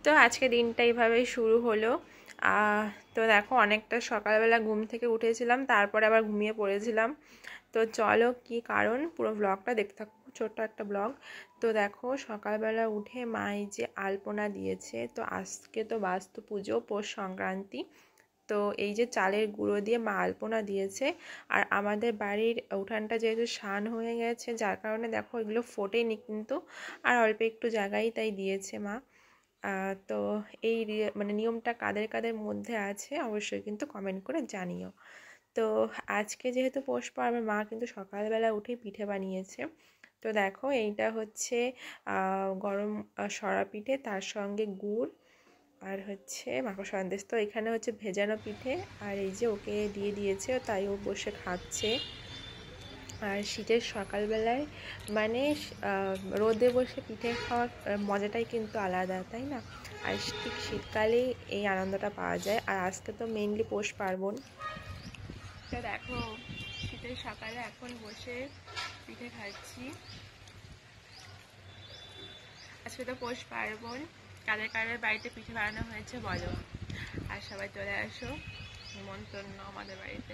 তো আজকে দিনটা এইভাবেই শুরু হলো। তো দেখো অনেকটা সকালবেলা ঘুম থেকে উঠেছিলাম, তারপরে আবার ঘুমিয়ে পড়েছিলাম। তো চলো কি কারণ পুরো ব্লগটা দেখতে থাকো, ছোট্ট একটা ব্লগ। তো দেখো সকালবেলা উঠে মা এই যে আলপনা দিয়েছে। তো আজকে তো বাস্তু পুজো, পৌষ সংক্রান্তি। তো এই যে চালের গুঁড়ো দিয়ে মা আলপনা দিয়েছে। আর আমাদের বাড়ির উঠানটা যেহেতু শান হয়ে গেছে, যার কারণে দেখো এগুলো ফোটেনি কিন্তু, আর অল্প একটু জায়গায় তাই দিয়েছে মা। তো এই মানে নিয়মটা কাদের কাদের মধ্যে আছে অবশ্যই কিন্তু কমেন্ট করে জানিও। তো আজকে যেহেতু পৌষ পার্বণ, মা কিন্তু সকালবেলা উঠে পিঠে বানিয়েছে। তো দেখো এইটা হচ্ছে গরম সরা পিঠে, তার সঙ্গে গুড় আর হচ্ছে মাখা সন্দেশ। তো এখানে হচ্ছে ভেজানো পিঠে, আর এই যে ওকে দিয়ে দিয়েছে, তাই ও বসে খাচ্ছে। আর শীতের সকালবেলায় মানে রোদে বসে পিঠে খাওয়ার মজাটাই কিন্তু আলাদা, তাই না? আর ঠিক শীতকালেই এই আনন্দটা পাওয়া যায়। আর আজকে তো মেইনলি পৌষ পার্বণ। তো দেখো শীতের সকালে এখন বসে পিঠে খাচ্ছি। আজকে তো পৌষ পার্বণ, কাদের কাদের বাড়িতে পিঠে বানানো হয়েছে বলো। আর সবাই চলে আসো, নিমন্ত্রণ আমাদের বাড়িতে।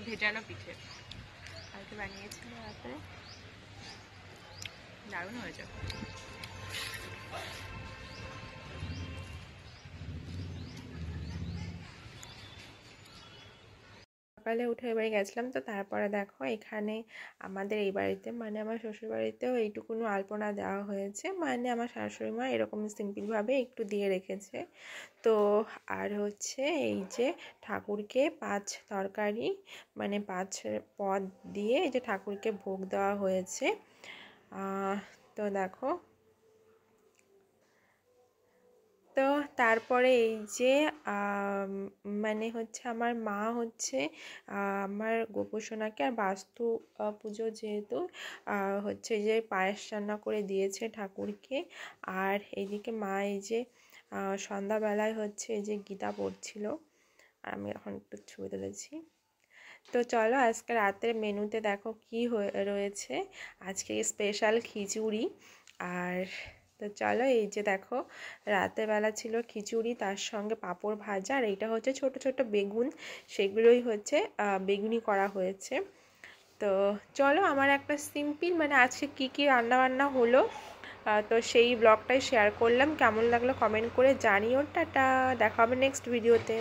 ভেজানো পিঠে কালকে বানিয়েছিল রাতে, দারুণ হয়েছে। সকালে উঠে এবারে গেছিলাম। তো তারপরে দেখো এখানে আমাদের এই বাড়িতে মানে আমার শ্বশুর বাড়িতেও এইটুকুনো আলপনা দেওয়া হয়েছে। মানে আমার শাশুড়ি মা এরকম সিম্পলভাবে একটু দিয়ে রেখেছে। তো আর হচ্ছে এই যে ঠাকুরকে 5 তরকারি মানে 5 পদ দিয়ে এই যে ঠাকুরকে ভোগ দেওয়া হয়েছে। তো দেখো, তো তারপরে এই যে মানে হচ্ছে আমার মা হচ্ছে আমার গোপোষণাকে আর বাস্তু পুজো যেহেতু হচ্ছে যে পায়েস রান্না করে দিয়েছে ঠাকুরকে। আর এইদিকে মা এই যে সন্ধ্যাবেলায় হচ্ছে এই যে গীতা পড়ছিল, আর আমি এখন একটু ছবি তুলেছি। তো চলো আজকে রাতের মেনুতে দেখো কি রয়েছে। আজকে স্পেশাল খিচুড়ি। আর তো চলো এই যে দেখো রাতের বেলা ছিল খিচুড়ি, তার সঙ্গে পাঁপড় ভাজা, আর এইটা হচ্ছে ছোট ছোট বেগুন, সেগুলোই হচ্ছে বেগুনি করা হয়েছে। তো চলো আমার একটা সিম্পল মানে আজকে কি কি রান্না বান্না হলো, তো সেই ব্লগটাই শেয়ার করলাম। কেমন লাগলো কমেন্ট করে জানিও। টাটা, দেখা হবে নেক্সট ভিডিওতে।